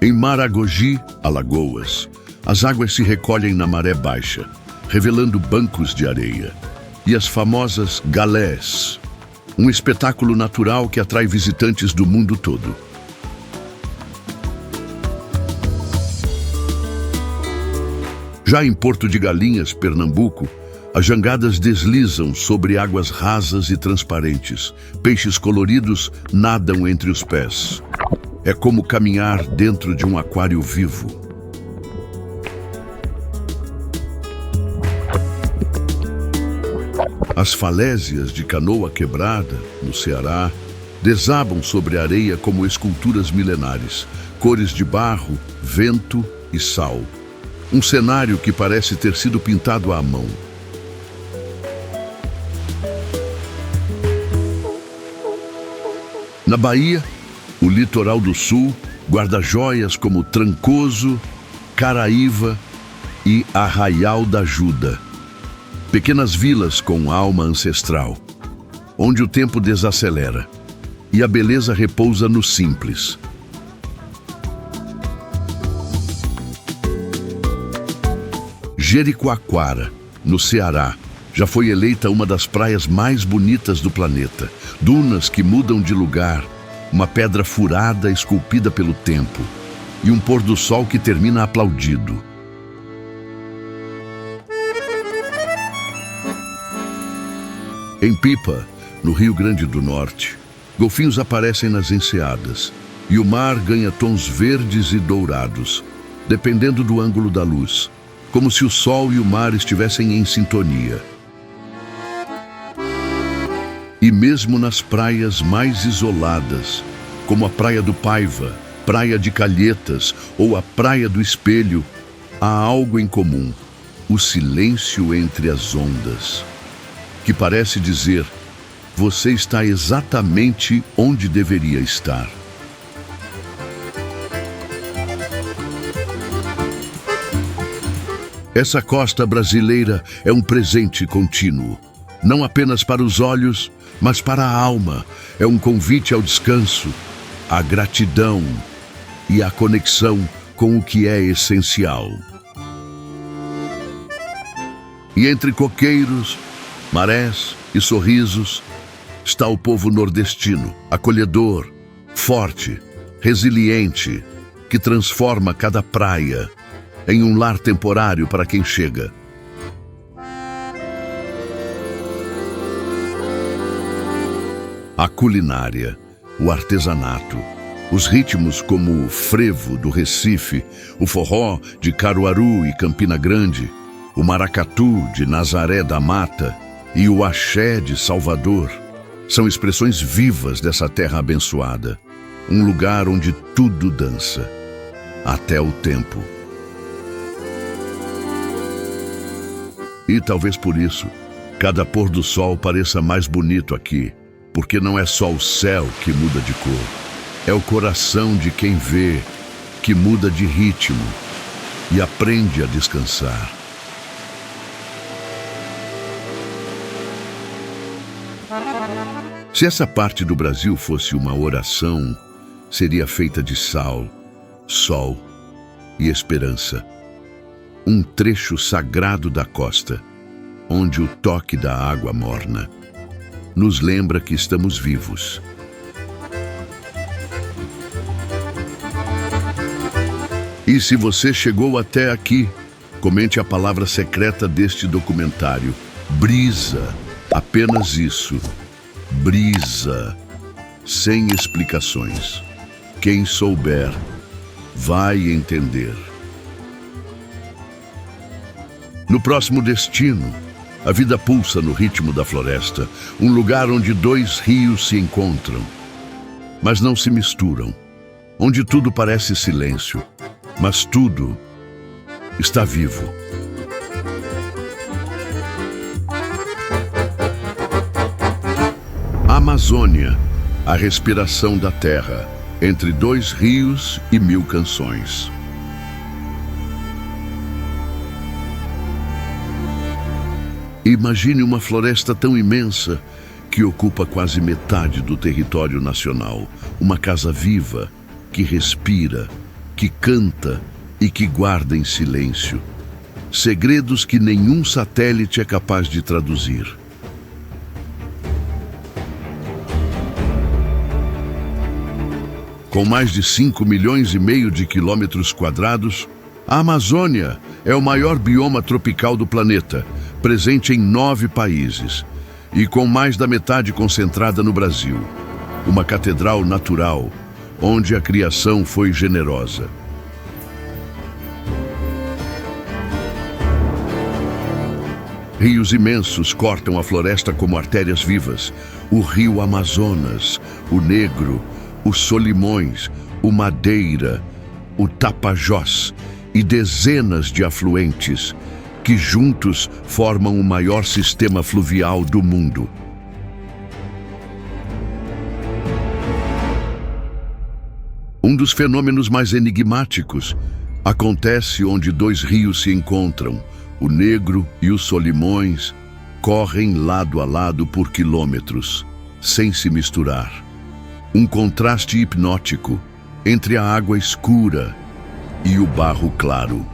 Em Maragogi, Alagoas, as águas se recolhem na maré baixa, revelando bancos de areia, e as famosas galés, um espetáculo natural que atrai visitantes do mundo todo. Já em Porto de Galinhas, Pernambuco, as jangadas deslizam sobre águas rasas e transparentes. Peixes coloridos nadam entre os pés. É como caminhar dentro de um aquário vivo. As falésias de Canoa Quebrada, no Ceará, desabam sobre a areia como esculturas milenares, cores de barro, vento e sal. Um cenário que parece ter sido pintado à mão. Na Bahia, o litoral do sul guarda joias como Trancoso, Caraíva e Arraial da Ajuda. Pequenas vilas com alma ancestral, onde o tempo desacelera e a beleza repousa no simples. Jericoacoara, no Ceará, já foi eleita uma das praias mais bonitas do planeta. Dunas que mudam de lugar, uma pedra furada esculpida pelo tempo e um pôr do sol que termina aplaudido. Em Pipa, no Rio Grande do Norte, golfinhos aparecem nas enseadas e o mar ganha tons verdes e dourados, dependendo do ângulo da luz, como se o sol e o mar estivessem em sintonia. E mesmo nas praias mais isoladas, como a Praia do Paiva, Praia de Calhetas ou a Praia do Espelho, há algo em comum: o silêncio entre as ondas, que parece dizer: você está exatamente onde deveria estar. Essa costa brasileira é um presente contínuo, não apenas para os olhos, mas para a alma. É um convite ao descanso, à gratidão e à conexão com o que é essencial. E entre coqueiros, marés e sorrisos, está o povo nordestino, acolhedor, forte, resiliente, que transforma cada praia em um lar temporário para quem chega. A culinária, o artesanato, os ritmos como o frevo do Recife, o forró de Caruaru e Campina Grande, o maracatu de Nazaré da Mata e o axé de Salvador, são expressões vivas dessa terra abençoada, um lugar onde tudo dança, até o tempo. E talvez por isso, cada pôr do sol pareça mais bonito aqui, porque não é só o céu que muda de cor, é o coração de quem vê que muda de ritmo e aprende a descansar. Se essa parte do Brasil fosse uma oração, seria feita de sal, sol e esperança. Um trecho sagrado da costa, onde o toque da água morna nos lembra que estamos vivos. E se você chegou até aqui, comente a palavra secreta deste documentário: brisa. Apenas isso. Brisa. Sem explicações. Quem souber, vai entender. No próximo destino, a vida pulsa no ritmo da floresta, um lugar onde 2 rios se encontram, mas não se misturam, onde tudo parece silêncio, mas tudo está vivo. Amazônia, a respiração da terra, entre 2 rios e 1000 canções. Imagine uma floresta tão imensa que ocupa quase metade do território nacional. Uma casa viva, que respira, que canta e que guarda em silêncio. Segredos que nenhum satélite é capaz de traduzir. Com mais de 5,5 milhões de quilômetros quadrados, a Amazônia é o maior bioma tropical do planeta, presente em 9 países, e com mais da metade concentrada no Brasil. Uma catedral natural, onde a criação foi generosa. Rios imensos cortam a floresta como artérias vivas. O rio Amazonas, o Negro, o Solimões, o Madeira, o Tapajós e dezenas de afluentes que juntos formam o maior sistema fluvial do mundo. Um dos fenômenos mais enigmáticos acontece onde 2 rios se encontram. O Negro e o Solimões correm lado a lado por quilômetros, sem se misturar. Um contraste hipnótico entre a água escura e o barro claro.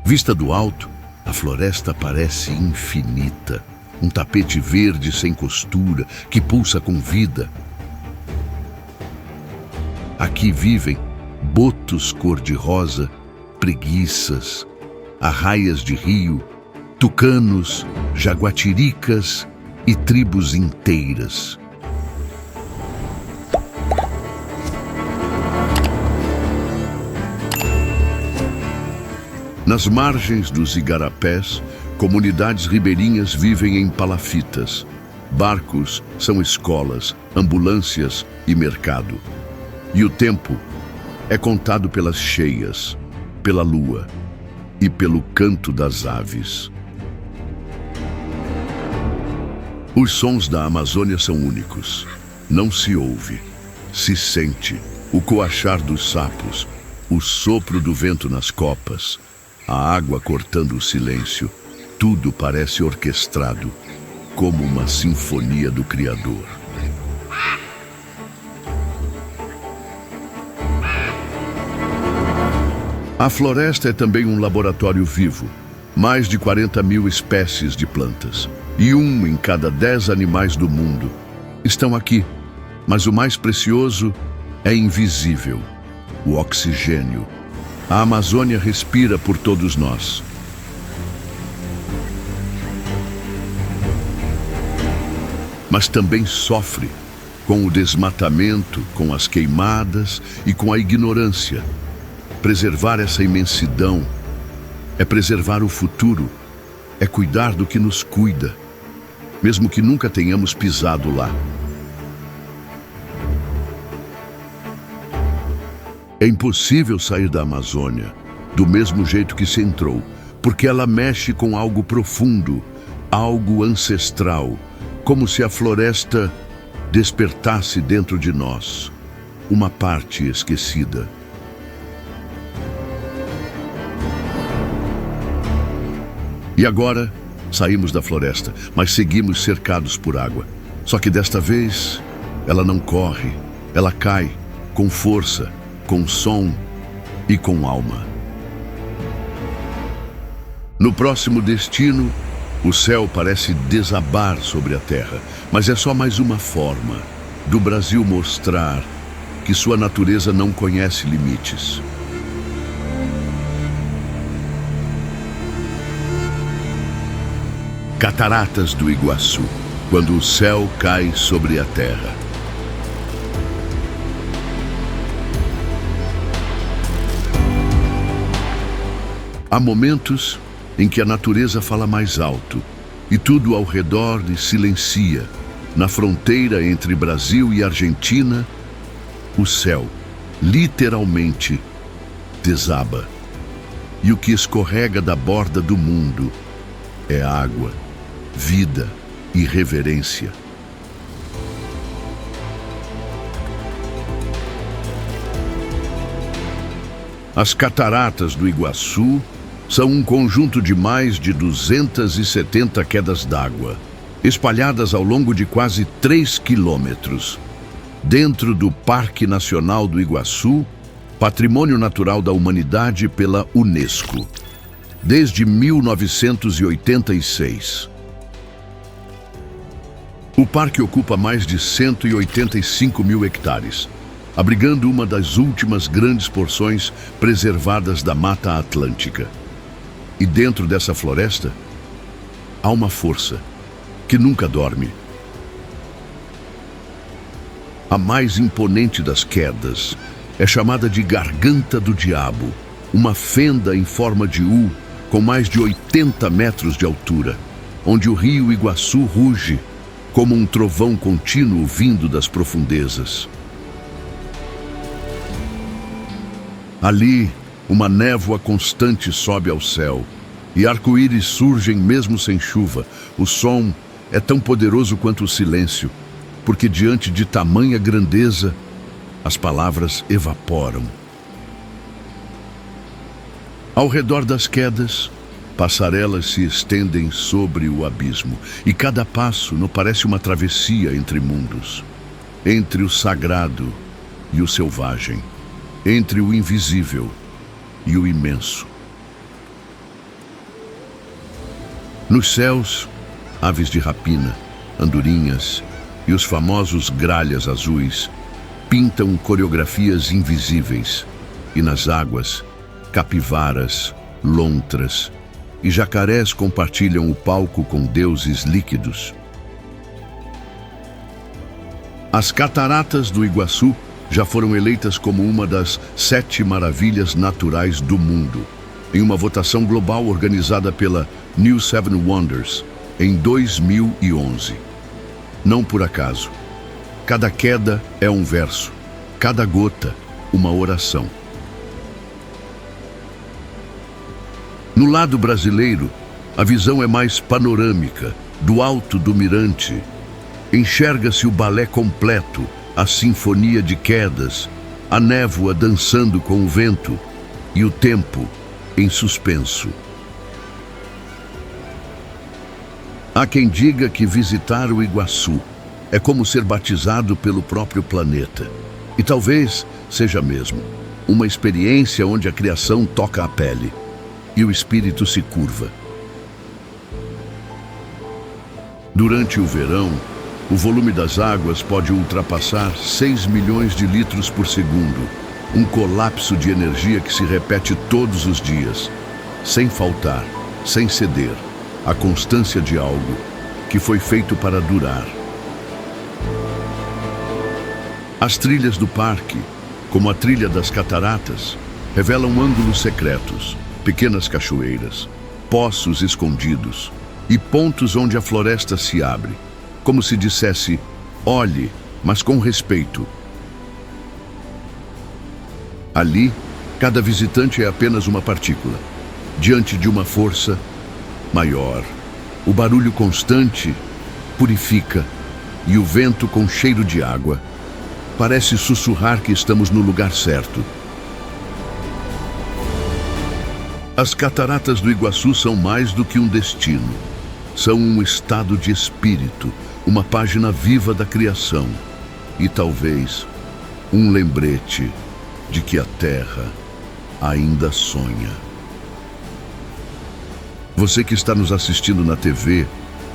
Vista do alto, a floresta parece infinita. Um tapete verde sem costura que pulsa com vida. Aqui vivem botos cor-de-rosa, preguiças, arraias de rio, tucanos, jaguatiricas e tribos inteiras. Nas margens dos igarapés, comunidades ribeirinhas vivem em palafitas. Barcos são escolas, ambulâncias e mercado. E o tempo é contado pelas cheias, pela lua e pelo canto das aves. Os sons da Amazônia são únicos. Não se ouve, se sente o coachar dos sapos, o sopro do vento nas copas, a água cortando o silêncio. Tudo parece orquestrado, como uma sinfonia do Criador. A floresta é também um laboratório vivo. Mais de 40.000 espécies de plantas. E 1 em cada 10 animais do mundo estão aqui. Mas o mais precioso é invisível: o oxigênio. A Amazônia respira por todos nós. Mas também sofre com o desmatamento, com as queimadas e com a ignorância. Preservar essa imensidão é preservar o futuro, é cuidar do que nos cuida, mesmo que nunca tenhamos pisado lá. É impossível sair da Amazônia do mesmo jeito que se entrou, porque ela mexe com algo profundo, algo ancestral, como se a floresta despertasse dentro de nós, uma parte esquecida. E agora, saímos da floresta, mas seguimos cercados por água. Só que desta vez, ela não corre, ela cai, com força, com som e com alma. No próximo destino, o céu parece desabar sobre a terra, mas é só mais uma forma do Brasil mostrar que sua natureza não conhece limites. Cataratas do Iguaçu, quando o céu cai sobre a terra. Há momentos em que a natureza fala mais alto e tudo ao redor lhe silencia. Na fronteira entre Brasil e Argentina, o céu, literalmente, desaba. E o que escorrega da borda do mundo é água. vida e reverência. As cataratas do Iguaçu são um conjunto de mais de 270 quedas d'água, espalhadas ao longo de quase 3 quilômetros, dentro do Parque Nacional do Iguaçu, Patrimônio Natural da Humanidade pela Unesco, desde 1986. O parque ocupa mais de 185 mil hectares, abrigando uma das últimas grandes porções preservadas da Mata Atlântica. E dentro dessa floresta, há uma força que nunca dorme. A mais imponente das quedas é chamada de Garganta do Diabo, uma fenda em forma de U com mais de 80 metros de altura, onde o rio Iguaçu ruge como um trovão contínuo vindo das profundezas. Ali, uma névoa constante sobe ao céu, e arco-íris surgem mesmo sem chuva. O som é tão poderoso quanto o silêncio, porque diante de tamanha grandeza, as palavras evaporam. Ao redor das quedas, passarelas se estendem sobre o abismo, e cada passo não parece uma travessia entre mundos, entre o sagrado e o selvagem, entre o invisível e o imenso. Nos céus, aves de rapina, andorinhas e os famosos gralhas azuis pintam coreografias invisíveis, e nas águas, capivaras, lontras e jacarés compartilham o palco com deuses líquidos. As cataratas do Iguaçu já foram eleitas como uma das 7 maravilhas naturais do mundo, em uma votação global organizada pela New Seven Wonders em 2011. Não por acaso. Cada queda é um verso, cada gota uma oração. No lado brasileiro, a visão é mais panorâmica. Do alto do mirante, enxerga-se o balé completo, a sinfonia de quedas, a névoa dançando com o vento e o tempo em suspenso. Há quem diga que visitar o Iguaçu é como ser batizado pelo próprio planeta. E talvez seja mesmo uma experiência onde a criação toca a pele e o espírito se curva. Durante o verão, o volume das águas pode ultrapassar 6 milhões de litros por segundo, um colapso de energia que se repete todos os dias, sem faltar, sem ceder, a constância de algo que foi feito para durar. As trilhas do parque, como a trilha das cataratas, revelam ângulos secretos, pequenas cachoeiras, poços escondidos e pontos onde a floresta se abre, como se dissesse, olhe, mas com respeito. Ali, cada visitante é apenas uma partícula, diante de uma força maior. O barulho constante purifica, e o vento com cheiro de água parece sussurrar que estamos no lugar certo. As cataratas do Iguaçu são mais do que um destino. São um estado de espírito, uma página viva da criação e talvez um lembrete de que a Terra ainda sonha. Você que está nos assistindo na TV,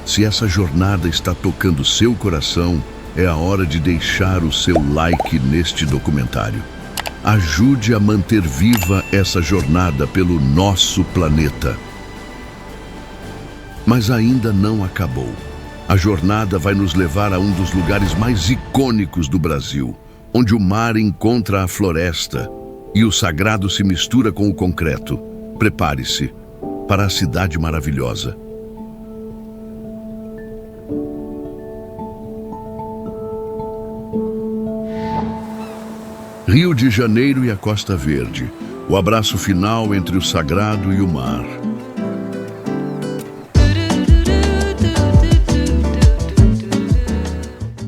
se essa jornada está tocando seu coração, é a hora de deixar o seu like neste documentário. Ajude a manter viva essa jornada pelo nosso planeta. Mas ainda não acabou. A jornada vai nos levar a um dos lugares mais icônicos do Brasil, onde o mar encontra a floresta e o sagrado se mistura com o concreto. Prepare-se para a cidade maravilhosa. Rio de Janeiro e a Costa Verde, o abraço final entre o sagrado e o mar.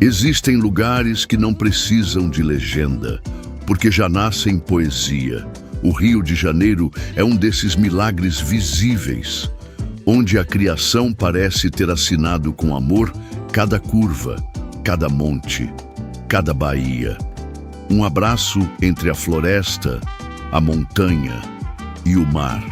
Existem lugares que não precisam de legenda, porque já nascem poesia. O Rio de Janeiro é um desses milagres visíveis, onde a criação parece ter assinado com amor cada curva, cada monte, cada baía. Um abraço entre a floresta, a montanha e o mar.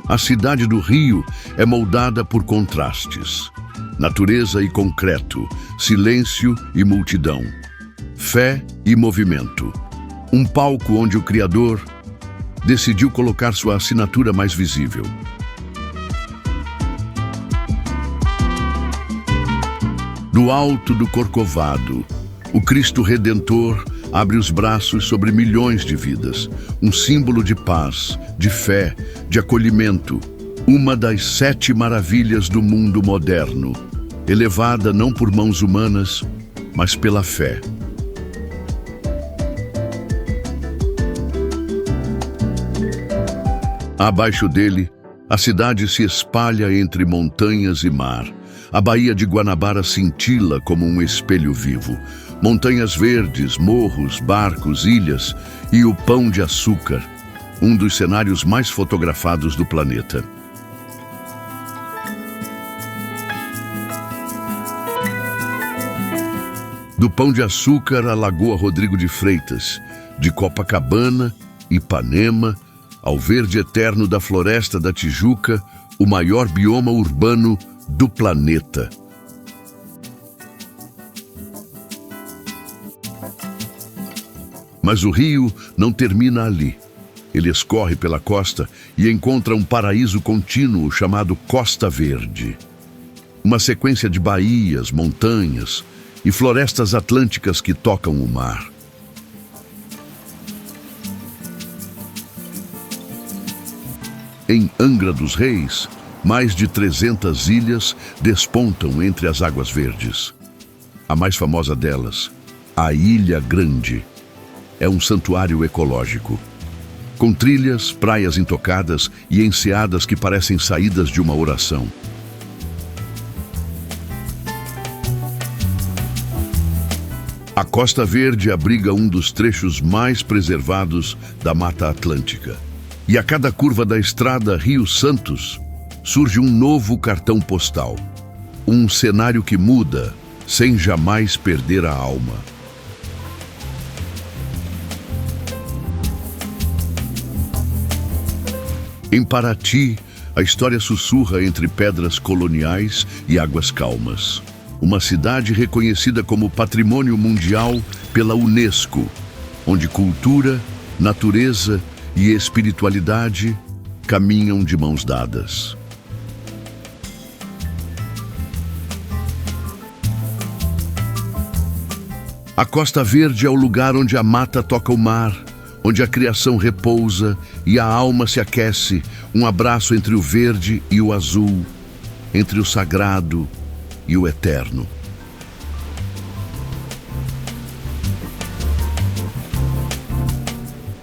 A cidade do Rio é moldada por contrastes. Natureza e concreto, silêncio e multidão, fé e movimento. Um palco onde o Criador decidiu colocar sua assinatura mais visível. Do alto do Corcovado, o Cristo Redentor abre os braços sobre milhões de vidas, um símbolo de paz, de fé, de acolhimento, uma das 7 maravilhas do mundo moderno, elevada não por mãos humanas, mas pela fé. Abaixo dele, a cidade se espalha entre montanhas e mar. A Baía de Guanabara cintila como um espelho vivo. Montanhas verdes, morros, barcos, ilhas e o Pão de Açúcar, um dos cenários mais fotografados do planeta. Do Pão de Açúcar à Lagoa Rodrigo de Freitas, de Copacabana, Ipanema, ao verde eterno da Floresta da Tijuca, o maior bioma urbano do planeta. Mas o rio não termina ali. Ele escorre pela costa e encontra um paraíso contínuo chamado Costa Verde. Uma sequência de baías, montanhas e florestas atlânticas que tocam o mar. Em Angra dos Reis, mais de 300 ilhas despontam entre as águas verdes. A mais famosa delas, a Ilha Grande, é um santuário ecológico, com trilhas, praias intocadas e enseadas que parecem saídas de uma oração. A Costa Verde abriga um dos trechos mais preservados da Mata Atlântica. E a cada curva da estrada Rio Santos surge um novo cartão postal. Um cenário que muda sem jamais perder a alma. Em Paraty, a história sussurra entre pedras coloniais e águas calmas. Uma cidade reconhecida como Patrimônio Mundial pela Unesco, onde cultura, natureza e espiritualidade caminham de mãos dadas. A Costa Verde é o lugar onde a mata toca o mar, onde a criação repousa e a alma se aquece, um abraço entre o verde e o azul, entre o sagrado e o eterno.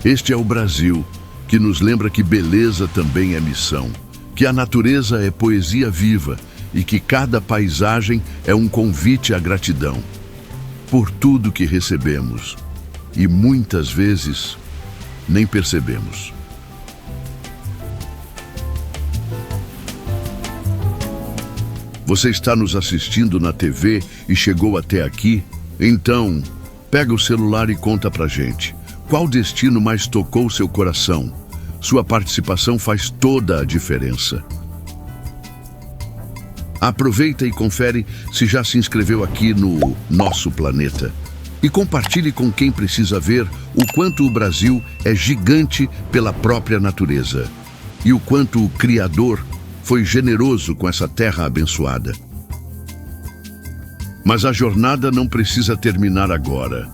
Este é o Brasil, que nos lembra que beleza também é missão, que a natureza é poesia viva e que cada paisagem é um convite à gratidão por tudo que recebemos e muitas vezes nem percebemos. Você está nos assistindo na TV e chegou até aqui? Então, pega o celular e conta pra gente. Qual destino mais tocou seu coração? Sua participação faz toda a diferença. Aproveita e confere se já se inscreveu aqui no Nosso Planeta. E compartilhe com quem precisa ver o quanto o Brasil é gigante pela própria natureza. E o quanto o Criador foi generoso com essa terra abençoada. Mas a jornada não precisa terminar agora.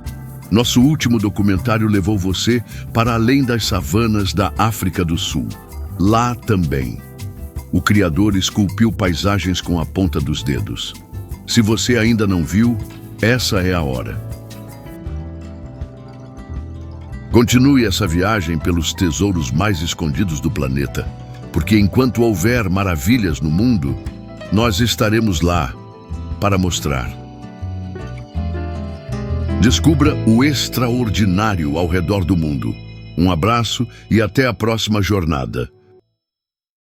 Nosso último documentário levou você para além das savanas da África do Sul. Lá também, o Criador esculpiu paisagens com a ponta dos dedos. Se você ainda não viu, essa é a hora. Continue essa viagem pelos tesouros mais escondidos do planeta. porque enquanto houver maravilhas no mundo, nós estaremos lá para mostrar. Descubra o extraordinário ao redor do mundo. Um abraço e até a próxima jornada.